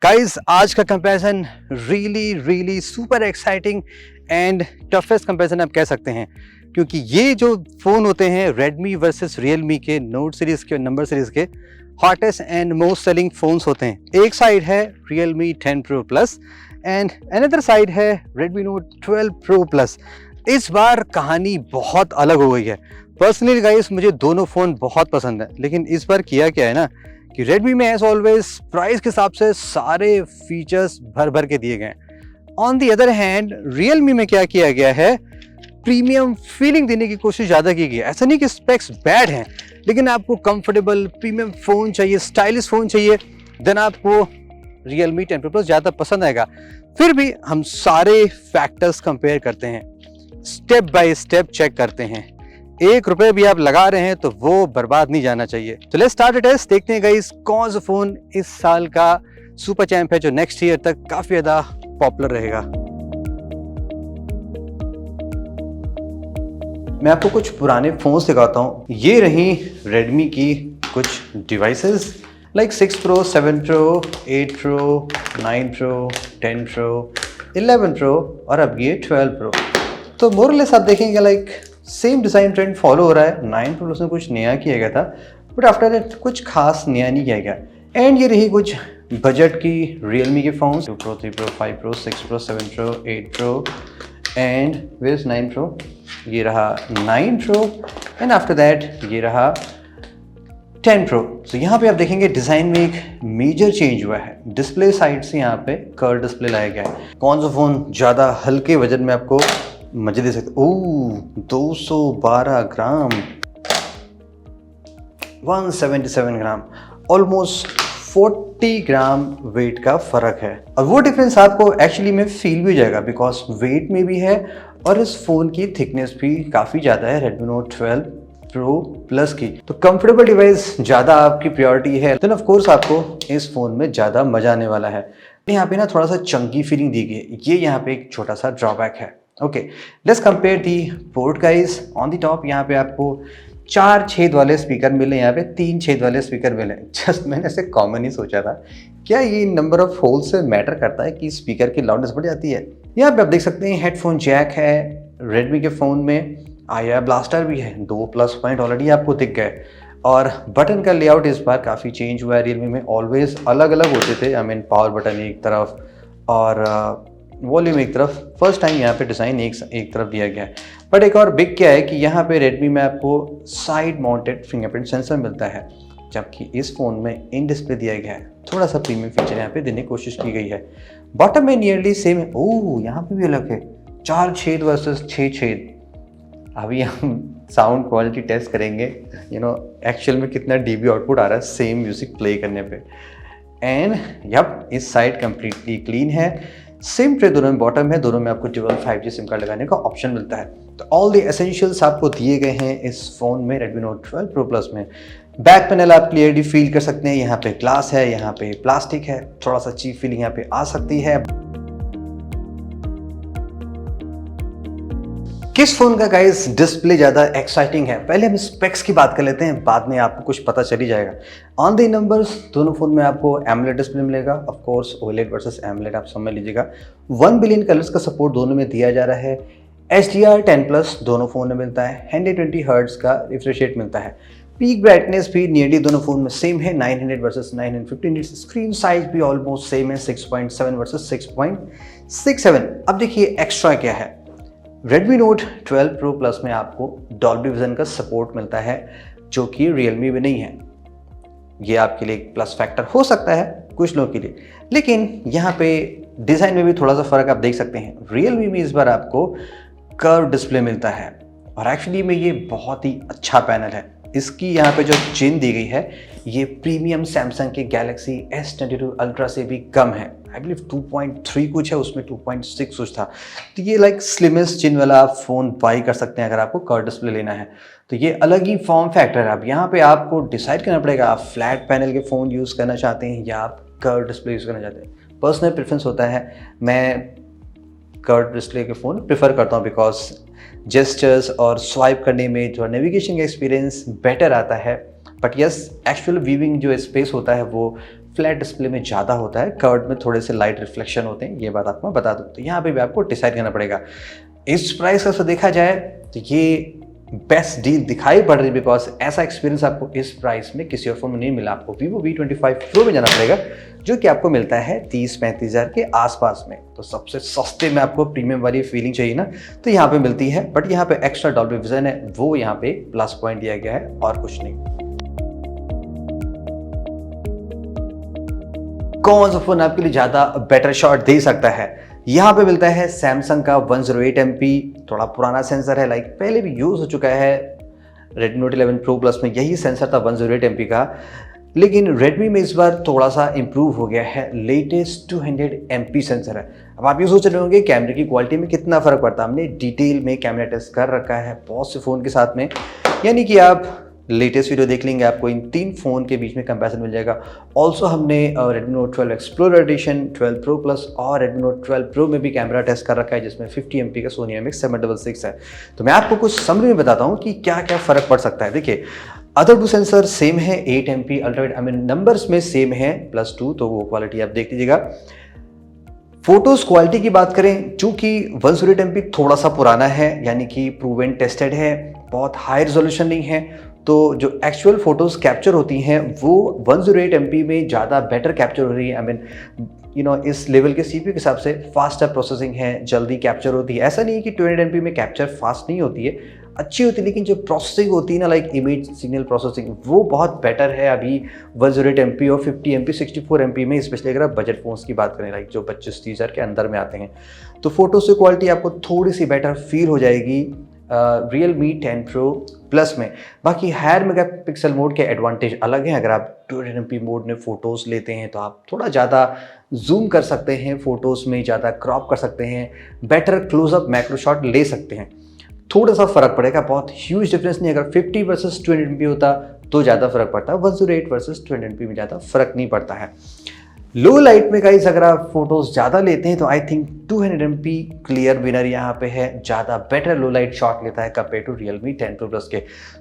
Guys आज का comparison really super exciting and toughest comparison आप कह सकते हैं, क्योंकि ये जो फ़ोन होते हैं Redmi वर्सेस Realme के नोट सीरीज़ के नंबर सीरीज़ के hottest and most selling phones होते हैं। एक साइड है Realme 10 Pro Plus and another side है Redmi Note 12 Pro Plus। इस बार कहानी बहुत अलग हो गई है। पर्सनली गाइस मुझे दोनों फ़ोन बहुत पसंद है, लेकिन इस बार किया क्या है ना कि Redmi में एज ऑलवेज प्राइस के हिसाब से सारे फीचर्स भर भर के दिए गए हैं। On the other hand Realme में क्या किया गया है, प्रीमियम फीलिंग देने की कोशिश ज़्यादा की गई है। ऐसा नहीं कि स्पेक्स बैड हैं, लेकिन आपको कंफर्टेबल प्रीमियम फ़ोन चाहिए, स्टाइलिश फ़ोन चाहिए, देन आपको Realme 10 Pro Plus ज़्यादा पसंद आएगा। फिर भी हम सारे फैक्टर्स कंपेयर करते हैं, स्टेप बाय स्टेप चेक करते हैं। ₹1 भी आप लगा रहे हैं तो वो बर्बाद नहीं जाना चाहिए। तो लेट्स स्टार्ट टेस्ट। देखते हैं गाइस कौन सा फोन इस साल का सुपर चैंप है जो नेक्स्ट ईयर तक काफी ज्यादा पॉपुलर रहेगा। मैं आपको कुछ पुराने फोन्स दिखाता हूँ। ये रही Redmi की कुछ devices like 6 Pro, 7 Pro, 8 Pro, 9 Pro, 10 Pro, 11 Pro और अब ये 12 Pro। तो मोरलेस आप देखेंगे like same design trend follow हो रहा है। 9 Pro Plus में कुछ नया किया गया था, बट आफ्टर दैट कुछ खास नया नहीं किया गया। एंड ये रही कुछ बजट की Realme के phones 2 Pro, 3 Pro, 5 Pro, 6 Pro, 7 Pro, 8 Pro and where is 9 Pro। ये रहा 9 Pro एंड आफ्टर दैट ये रहा 10 Pro। तो यहाँ पे आप देखेंगे डिज़ाइन में एक मेजर चेंज हुआ है। डिस्प्ले साइड से यहाँ पे कर्व डिस्प्ले लाया गया है। कौन सा फ़ोन ज़्यादा हल्के वजन में आपको मजे दे सकते। ओह 212 ग्राम, 177 ग्राम, ऑलमोस्ट 40 ग्राम वेट का फर्क है। और वो डिफरेंस आपको एक्चुअली में फील भी हो जाएगा, बिकॉज वेट में भी है और इस फोन की थिकनेस भी काफ़ी ज़्यादा है Redmi Note 12 Pro Plus की। तो कंफर्टेबल डिवाइस ज़्यादा आपकी प्रायोरिटी है, तो ऑफ कोर्स आपको इस फ़ोन में ज़्यादा मजा आने वाला है। यहाँ पे ना थोड़ा सा चंकी फीलिंग दी गई है, ये यहाँ पे एक छोटा सा ड्रॉबैक है। Okay, let's compare the port guys. On the top यहाँ पे आपको 4 छेद वाले स्पीकर मिले, यहाँ पे 3 छेद वाले स्पीकर मिले। जस्ट मैंने ऐसे कॉमन ही सोचा था, क्या ये नंबर ऑफ होल्स से मैटर करता है कि स्पीकर की लाउडनेस बढ़ जाती है। यहाँ पे आप देख सकते हैं हेडफोन जैक है Redmi के फ़ोन में, आया ब्लास्टर भी है, 2 प्लस पॉइंट ऑलरेडी आपको दिख गए। और बटन का लेआउट इस बार काफ़ी चेंज हुआ है। Realme में ऑलवेज अलग अलग होते थे, आई मीन पावर बटन एक तरफ और वॉल्यूम एक तरफ। फर्स्ट टाइम यहाँ पे डिज़ाइन एक तरफ दिया गया है। बट एक और बिग क्या है कि यहाँ पे Redmi में आपको साइड माउंटेड फिंगरप्रिंट सेंसर मिलता है, जबकि इस फ़ोन में इन डिस्प्ले दिया गया है। थोड़ा सा प्रीमियम फीचर यहाँ पे देने की कोशिश की गई है। बॉटम में नियरली सेम है। ओह यहाँ पे भी अलग है, 4 छेद वर्सेस 6 छेद। अभी हम साउंड क्वालिटी टेस्ट करेंगे, एक्चुअल में कितना डीबी आउटपुट आ रहा है सेम म्यूजिक प्ले करने पे। एंड यप, इस साइड कंप्लीटली क्लीन है। सिम ट्रे दोनों में बॉटम है, दोनों में आपको डुअल 5G सिम कार्ड लगाने का ऑप्शन मिलता है। तो ऑल द एसेंशियल्स आपको दिए गए हैं इस फोन में Redmi Note 12 Pro Plus में। बैक पैनल आप क्लियरली फील कर सकते हैं, यहाँ पे ग्लास है, यहाँ पे प्लास्टिक है, थोड़ा सा चीप फीलिंग यहाँ पे आ सकती है। किस फोन का गाइस डिस्प्ले ज़्यादा एक्साइटिंग है, पहले हम स्पेक्स की बात कर लेते हैं, बाद में आपको कुछ पता चल ही जाएगा। ऑन द नंबर्स दोनों फोन में आपको AMOLED डिस्प्ले मिलेगा, of course OLED versus AMOLED आप समझ लीजिएगा। 1 बिलियन कलर्स का सपोर्ट दोनों में दिया जा रहा है। HDR 10+ दोनों फोन में मिलता है। 120 हर्ट्ज का रिफ्रेश रेट मिलता है। पीक ब्राइटनेस भी नियरली दोनों फोन में सेम है, 900 वर्सेस 950 निट्स। स्क्रीन साइज भी ऑलमोस्ट सेम है, 6.7 वर्सेस 6.67। अब देखिए एक्स्ट्रा क्या है। Redmi Note 12 Pro Plus में आपको Dolby Vision का सपोर्ट मिलता है, जो कि Realme में नहीं है। ये आपके लिए एक प्लस फैक्टर हो सकता है कुछ लोगों के लिए, लेकिन यहाँ पे डिज़ाइन में भी थोड़ा सा फ़र्क आप देख सकते हैं। Realme में इस बार आपको कर्व डिस्प्ले मिलता है और एक्चुअली में ये बहुत ही अच्छा पैनल है। इसकी यहाँ पे जो चिन दी गई है, ये प्रीमियम सैमसंग के Galaxy S22 Ultra से भी कम है। आई बिलीव 2.3 कुछ है, उसमें 2.6 कुछ था। तो ये लाइक स्लिमेस्ट चिन वाला आप फ़ोन बाई कर सकते हैं अगर आपको कर्व डिस्प्ले लेना है। तो ये अलग ही फॉर्म फैक्टर है। अब यहाँ पे आपको डिसाइड करना पड़ेगा, आप फ्लैट पैनल के फ़ोन यूज़ करना चाहते हैं या आप कर्व डिस्प्ले यूज़ करना चाहते हैं। पर्सनल प्रेफरेंस होता है, मैं कर्व डिस्प्ले के फ़ोन प्रेफर करता हूँ, बिकॉज जेस्चर्स और स्वाइप करने में जो नेविगेशन का एक्सपीरियंस बेटर आता है। बट यस, एक्चुअल व्यूइंग जो स्पेस होता है वो फ्लैट डिस्प्ले में ज़्यादा होता है, कर्व में थोड़े से लाइट रिफ्लेक्शन होते हैं, ये बात आपको मैं बता दूँ। तो यहाँ पे भी आपको डिसाइड करना पड़ेगा। इस प्राइस का देखा जाए तो ये बेस्ट डील दिखाई पड़ रही है, बिकॉज ऐसा एक्सपीरियंस आपको इस प्राइस में किसी और फोन में नहीं मिला। आपको Vivo V25 Pro में जाना पड़ेगा, जो कि आपको मिलता है 30-35 हज़ार के आसपास में। तो सबसे सस्ते में आपको प्रीमियम वाली फीलिंग चाहिए ना, तो यहाँ पे मिलती है। बट यहाँ पे एक्स्ट्रा डॉल्बी विजन है, वो यहाँ पे प्लस पॉइंट दिया गया है और कुछ नहीं। कौन सा फोन आपके लिए ज्यादा बेटर शॉट दे सकता है? यहाँ पे मिलता है सैमसंग का 108 MP, थोड़ा पुराना सेंसर है, लाइक पहले भी यूज हो चुका है। Redmi Note 11 Pro Plus में यही सेंसर था 108 MP का, लेकिन Redmi में इस बार थोड़ा सा इंप्रूव हो गया है, लेटेस्ट 200 MP सेंसर है। अब आप ये सोच रहे होंगे कैमरे की क्वालिटी में कितना फर्क पड़ता है। हमने डिटेल में कैमरा टेस्ट कर रखा है बहुत से फ़ोन के साथ में, यानी कि आप लेटेस्ट वीडियो देख लेंगे, आपको इन 3 फ़ोन के बीच में कंपैरिजन मिल जाएगा। ऑल्सो हमने Redmi Note 12 Explorer Edition, 12 Pro Plus और Redmi Note 12 Pro में भी कैमरा टेस्ट कर रखा है, जिसमें 50 MP का Sony IMX766 है। तो मैं आपको कुछ समरी में बताता हूँ कि क्या क्या फ़र्क पड़ सकता है। देखिए, अदर 2 सेंसर सेम है, 8 MP ultrawide, I mean numbers में सेम है, +2, तो वो क्वालिटी आप देख लीजिएगा। फोटोज क्वालिटी की बात करें, चूंकि 108 MP थोड़ा सा पुराना है, यानी कि प्रूवन टेस्टेड है, बहुत हाई रेजोल्यूशन नहीं है, तो जो एक्चुअल फोटोज कैप्चर होती हैं वो 108 MP में ज़्यादा बेटर कैप्चर हो रही है। आई मीन इस लेवल के CPU के हिसाब से फास्टर प्रोसेसिंग है, जल्दी कैप्चर होती है। ऐसा नहीं है कि 200 MP में कैप्चर फास्ट नहीं होती है, अच्छी होती है, लेकिन जो प्रोसेसिंग होती है ना, लाइक इमेज सिग्नल प्रोसेसिंग, वो बहुत बेटर है अभी 108 MP और 50 MP 64 MP में, स्पेशली अगर आप बजट फोन्स की बात करें, लाइक जो 25-30 हज़ार के अंदर में आते हैं। तो फोटो से क्वालिटी आपको थोड़ी सी बेटर फील हो जाएगी Realme 10 Pro Plus में। बाकी हायर मेगापिक्सल मोड के एडवांटेज अलग हैं। अगर आप 200 MP मोड में फ़ोटोज़ लेते हैं तो आप थोड़ा ज़्यादा जूम कर सकते हैं, फ़ोटोज़ में ज़्यादा क्रॉप कर सकते हैं, बेटर क्लोजअप मैक्रो शॉट ले सकते हैं। थोड़ा सा फ़र्क पड़ेगा, बहुत ह्यूज डिफरेंस नहीं। अगर 50 वर्सेस 200 MP होता तो ज़्यादा फ़र्क पड़ता है, 108 वर्सेस 200 MP में ज़्यादा फ़र्क नहीं पड़ता है। लो लाइट में गाइस अगर आप फोटोज ज़्यादा लेते हैं तो I think 200 MP clear winner यहाँ पे है, ज़्यादा बेटर लो लाइट शॉट लेता है compare to Realme 10 Pro Plus के।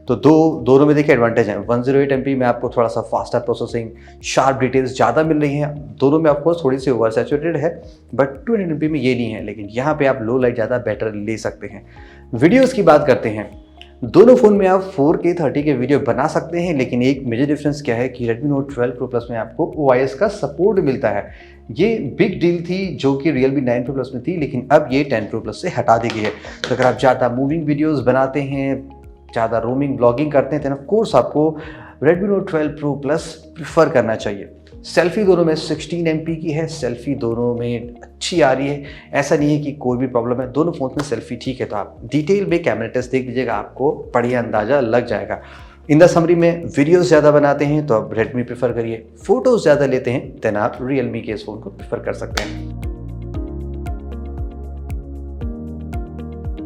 तो दोनों में देखिए एडवांटेज है। 108 MP में आपको थोड़ा सा फास्टर प्रोसेसिंग, शार्प डिटेल्स ज़्यादा मिल रही हैं, दोनों में ऑफकोर्स थोड़ी सी ओवर सैचुरेटेड है, बट 200 MP में ये नहीं है, लेकिन यहाँ पे आप लो लाइट ज़्यादा बेटर ले सकते हैं। वीडियोज़ की बात करते हैं, दोनों फ़ोन में आप 4K 30 के वीडियो बना सकते हैं, लेकिन एक मेजर डिफरेंस क्या है कि Redmi Note 12 Pro Plus में आपको OIS का सपोर्ट मिलता है। ये बिग डील थी जो कि Realme 9 Pro Plus में थी, लेकिन अब ये 10 Pro Plus से हटा दी गई है। तो अगर आप ज़्यादा मूविंग वीडियोस बनाते हैं, ज़्यादा रोमिंग ब्लॉगिंग करते हैं, तो ऑफ कोर्स आपको Redmi Note 12 Pro Plus prefer करना चाहिए। सेल्फी दोनों में 16 MP की है, सेल्फी दोनों में अच्छी आ रही है, ऐसा नहीं है कि कोई भी प्रॉब्लम है, दोनों फोन में सेल्फी ठीक है। तो आप डिटेल में कैमरा टेस्ट देख लीजिएगा, आपको बढ़िया अंदाजा लग जाएगा। इन द समरी में वीडियोस ज़्यादा बनाते हैं तो आप Redmi प्रेफर करिए, फोटोज़ ज़्यादा लेते हैं देन आप Realme के इस फ़ोन को प्रेफर कर सकते हैं।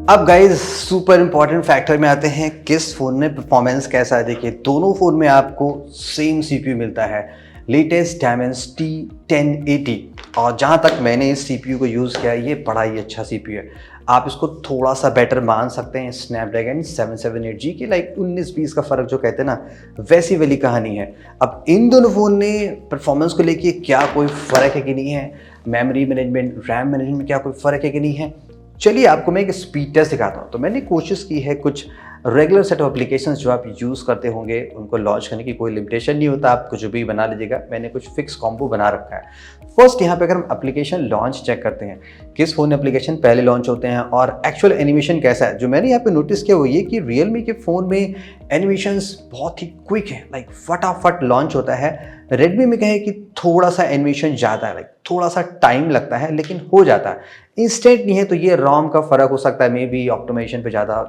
अब गाइज सुपर इंपॉर्टेंट फैक्टर में आते हैं, किस फ़ोन में परफॉर्मेंस कैसा है। देखिए, दोनों फ़ोन में आपको सेम CPU मिलता है, लेटेस्ट Dimensity 1080, और जहाँ तक मैंने इस CPU को यूज़ किया ये बड़ा ही अच्छा CPU है। आप इसको थोड़ा सा बेटर मान सकते हैं स्नैपड्रैगन 778G की, लाइक 19-20 का फ़र्क जो कहते हैं ना, वैसी वाली कहानी है। अब इन दोनों फ़ोन में परफॉर्मेंस को लेके क्या कोई फ़र्क है कि नहीं है, मेमोरी मैनेजमेंट, रैम मैनेजमेंट में क्या कोई फ़र्क है कि नहीं है, चलिए आपको मैं एक स्पीड टेस्ट दिखाता हूँ। तो मैंने कोशिश की है कुछ रेगुलर सेट ऑफ एप्लीकेशंस जो आप यूज़ करते होंगे उनको लॉन्च करने की, कोई लिमिटेशन नहीं होता, आप कुछ भी बना लीजिएगा। मैंने कुछ फिक्स कॉम्बो बना रखा है। फर्स्ट यहाँ पे अगर हम एप्लीकेशन लॉन्च चेक करते हैं, किस फ़ोन एप्लीकेशन पहले लॉन्च होते हैं और एक्चुअल एनिमेशन कैसा है। जो मैंने यहाँ पे नोटिस किया वो ये कि Realme के फ़ोन में एनिमेशंस बहुत ही क्विक है, लाइक फटाफट लॉन्च होता है। Redmi में कहे कि थोड़ा सा एनिमेशन ज़्यादा है, लाइक थोड़ा सा टाइम लगता है, लेकिन हो जाता है, इंस्टेंट नहीं है। तो ये ROM का फ़र्क हो सकता है, मे बी ऑप्टिमाइजेशन पे ज़्यादा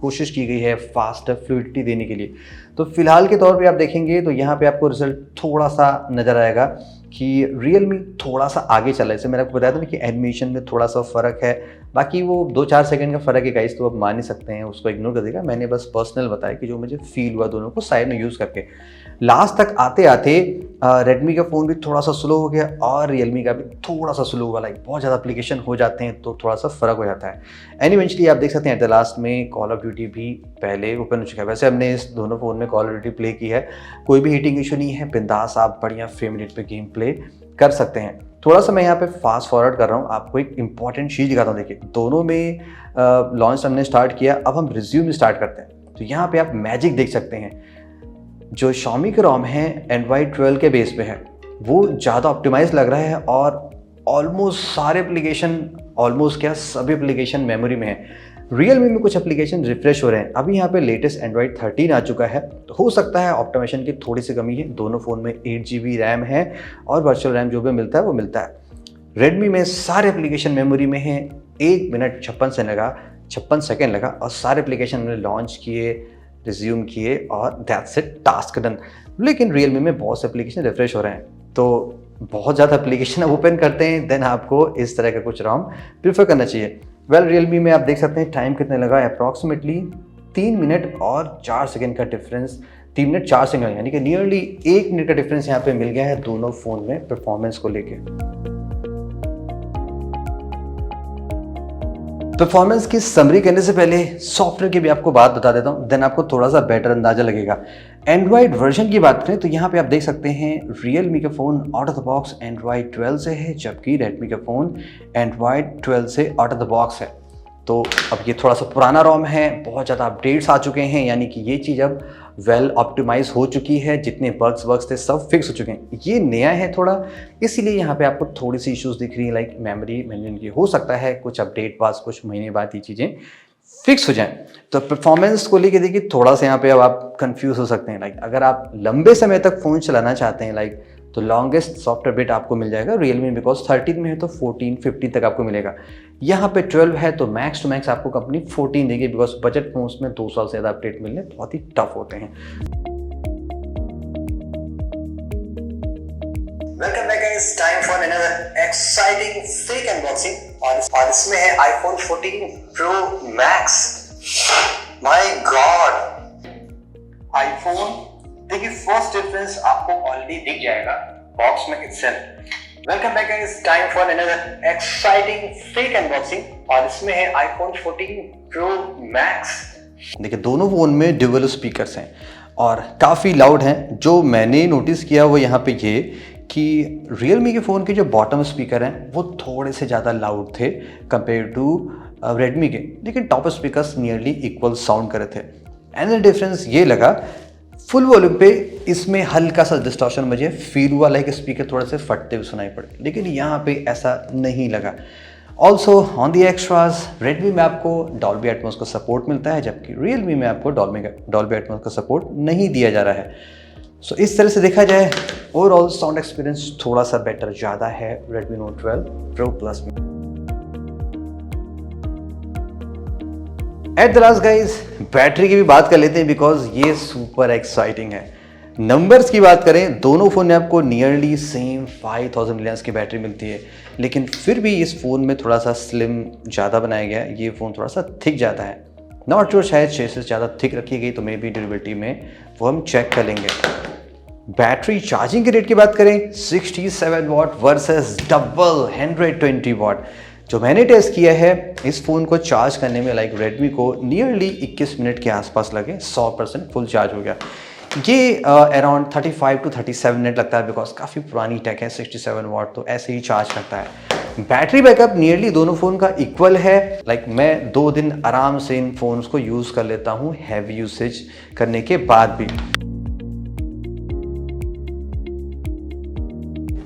कोशिश की गई है फास्ट फ्लूइडिटी देने के लिए। तो फिलहाल के तौर पे आप देखेंगे तो यहाँ पे आपको रिजल्ट थोड़ा सा नज़र आएगा कि Realme थोड़ा सा आगे चला है। जैसे मैंने आपको बताया था ना कि एनिमेशन में थोड़ा सा फ़र्क है, बाकी वो 2-4 सेकंड का फ़र्क है गाइस, तो आप मान ही सकते हैं, उसको इग्नोर कर देगा। मैंने बस पर्सनल बताया कि जो मुझे फील हुआ दोनों को साइड में यूज़ करके। लास्ट तक आते आते रेडमी का फ़ोन भी थोड़ा सा स्लो हो गया और रियलमी का भी थोड़ा सा स्लो हुआ, लाइक बहुत ज़्यादा एप्लीकेशन हो जाते हैं तो थोड़ा सा फ़र्क हो जाता है। एंड इवेंचुअली आप देख सकते हैं एट द लास्ट में कॉल ऑफ ड्यूटी भी पहले ओपन हो चुका है। वैसे हमने इस दोनों फ़ोन में कॉल ऑफ ड्यूटी प्ले की है, कोई भी हीटिंग इशू नहीं है, बिंदास आप बढ़िया फ्रेम रेट पे गेम प्ले कर सकते हैं। थोड़ा सा मैं यहाँ पे फास्ट फॉरवर्ड कर रहा हूँ, आपको एक इंपॉर्टेंट चीज़ दिखाता हूँ। देखिए दोनों में लॉन्च हमने स्टार्ट किया, अब हम रिज्यूम स्टार्ट करते हैं। तो यहाँ पे आप मैजिक देख सकते हैं, जो Xiaomi के रोम है Android 12 के बेस पे है, वो ज़्यादा ऑप्टिमाइज लग रहा है और ऑलमोस्ट सारे एप्लीकेशन, ऑलमोस्ट क्या सभी एप्लीकेशन मेमोरी में है। रियलमी में कुछ एप्लीकेशन रिफ्रेश हो रहे हैं। अभी यहाँ पे लेटेस्ट Android 13 आ चुका है, तो हो सकता है ऑप्टिमाइजेशन की थोड़ी सी कमी है। दोनों फ़ोन में 8GB रैम है और वर्चुअल रैम जो भी मिलता है वो मिलता है। रेडमी में सारे एप्लीकेशन मेमोरी में है। 1 मिनट 56 सेकेंड लगा और सारे एप्लीकेशन हमने लॉन्च किए, रिज्यूम किए और दैट्स इट, टास्क डन। लेकिन रियलमी में बहुत से एप्लीकेशन रिफ्रेश हो रहे हैं, तो बहुत ज़्यादा एप्लीकेशन ओपन करते हैं देन आपको इस तरह का कुछ रोम प्रीफर करना चाहिए। वेल रियलमी में आप देख सकते हैं टाइम कितने लगा, अप्रॉक्सीमेटली 3 मिनट और 4 सेकेंड का डिफरेंस, 3 मिनट 4 सेकेंड, यानी कि नियरली 1 मिनट का डिफरेंस यहाँ पे मिल गया है दोनों फ़ोन में परफॉर्मेंस को लेके। परफॉर्मेंस की समरी करने से पहले सॉफ्टवेयर की भी आपको बात बता देता हूँ, देन आपको थोड़ा सा बेटर अंदाजा लगेगा। एंड्रॉयड वर्जन की बात करें तो यहाँ पे आप देख सकते हैं रियलमी का phone out of the box Android 12 से है, जबकि रेडमी का फ़ोन एंड्रॉयड 12 से आउट ऑफ द बॉक्स है। तो अब ये थोड़ा सा पुराना रोम है, बहुत ज़्यादा अपडेट्स आ चुके हैं, यानी कि ये चीज़ अब वेल ऑप्टिमाइज हो चुकी है, जितने बग्स थे सब फिक्स हो चुके हैं। ये नया है थोड़ा, इसीलिए यहाँ पे आपको थोड़ी सी इश्यूज दिख रही है, लाइक मेमोरी मैनेजमेंट की। हो सकता है कुछ अपडेट बाद, कुछ महीने बाद ये चीज़ें फिक्स हो जाएं। तो परफॉर्मेंस को लेके देखिए थोड़ा सा यहाँ पे अब आप कंफ्यूज हो सकते हैं। लाइक अगर आप लंबे समय तक फ़ोन चलाना चाहते हैं लाइक, तो लॉन्गेस्ट सॉफ्टवेयर अपडेट आपको मिल जाएगा रियलमी, बिकॉज 13 में है तो 14, 15 तक आपको मिलेगा। यहाँ पे 12 है तो मैक्स टू मैक्स आपको कंपनी 14 देगी, बिकॉज बजट फोन्स में 2 साल से ज़्यादा अपडेट मिलने बहुत ही टफ होते हैं। Welcome back guys, time for another exciting fake unboxing और इसमें है iPhone 14 Pro Max। My God, iPhone देखिए फर्स्ट डिफरेंस आपको ऑलरेडी दिख जाएगा बॉक्स में itself. Welcome back guys, time for another exciting fake unboxing और इसमें है iPhone 14 Pro Max। देखिए दोनों फोन में ड्यूअल स्पीकर्स हैं और काफ़ी लाउड हैं। जो मैंने नोटिस किया वो यहाँ पे ये कि रियलमी के फ़ोन के जो बॉटम स्पीकर हैं वो थोड़े से ज़्यादा लाउड थे कंपेयर टू रेडमी के, लेकिन top speakers nearly equal sound कर रहे थे। एंड डिफरेंस ये लगा, फुल वॉल्यूम पे इसमें हल्का सा डिस्टॉर्शन मुझे फील हुआ, लाइक स्पीकर थोड़े से फटते हुए सुनाई पड़े, लेकिन यहाँ पे ऐसा नहीं लगा। Also on the extras, Redmi में आपको डॉल्बी एटमॉस का सपोर्ट मिलता है, जबकि रियलमी में आपको डॉल्बी एटमॉस का सपोर्ट नहीं दिया जा रहा है। सो इस तरह से देखा जाए ओवरऑल साउंड एक्सपीरियंस थोड़ा सा बेटर ज़्यादा है रेडमी नोट 12 प्रो प्लस में। At the last guys, battery की भी बात कर लेते हैं, बिकॉज ये सुपर एक्साइटिंग है। नंबर्स की बात करें, दोनों फ़ोन में आपको नियरली सेम 5000 mAh की बैटरी मिलती है, लेकिन फिर भी इस फ़ोन में थोड़ा सा स्लिम ज़्यादा बनाया गया है। ये फ़ोन थोड़ा सा थिक ज़्यादा है, नॉट श्योर शायद 6 से ज़्यादा थिक रखी गई, तो मे बी ड्यूरेबिलिटी में वो हम चेक कर लेंगे। बैटरी चार्जिंग के रेट की बात करें, 67 वाट वर्सेस डबल 120 वाट। जो मैंने टेस्ट किया है इस फ़ोन को चार्ज करने में, लाइक रेडमी को नियरली 21 मिनट के आसपास लगे, 100% फुल चार्ज हो गया। ये अराउंड 35 to 37 मिनट लगता है, बिकॉज काफ़ी पुरानी टेक है, 67 वाट तो ऐसे ही चार्ज करता है। बैटरी बैकअप नियरली दोनों फ़ोन का इक्वल है, लाइक मैं 2 दिन आराम से इन फ़ोन्स को यूज़ कर लेता हूँ हैवी यूसेज करने के बाद भी।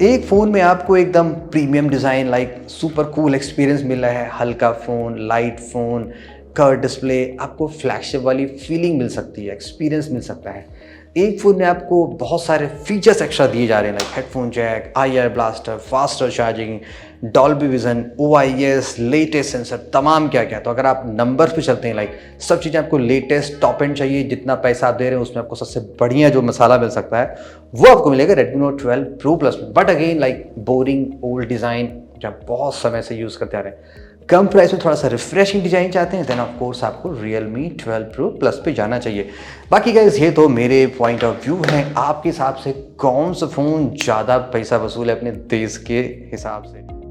एक फ़ोन में आपको एकदम premium design, like super cool experience मिल रहा है, हल्का phone, light phone, curve display, आपको फ्लैगशिप वाली फीलिंग मिल सकती है, एक्सपीरियंस मिल सकता है। एक फ़ोन में आपको बहुत सारे फीचर्स एक्स्ट्रा दिए जा रहे हैं, like headphone jack, IR blaster, faster charging, Dolby vision, OIS, latest sensor, तमाम क्या क्या। तो अगर आप नंबर्स पे चलते हैं, लाइक सब चीज़ें आपको लेटेस्ट टॉप एंड चाहिए, जितना पैसा आप दे रहे हैं उसमें आपको सबसे बढ़िया जो मसाला मिल सकता है वो आपको मिलेगा रेडमी नोट 12 प्रो प्लस में। But again like boring old design जब बहुत समय से यूज़ करते आ रहे हैं, कम प्राइस में थोड़ा सा रिफ्रेशिंग डिजाइन चाहते हैं, देन ऑफ कोर्स आपको Realme 12 Pro Plus पे जाना चाहिए। बाकी गाइस ये तो मेरे पॉइंट ऑफ व्यू हैं, आपके हिसाब से कौन सा फ़ोन ज़्यादा पैसा वसूल है अपने देश के हिसाब से?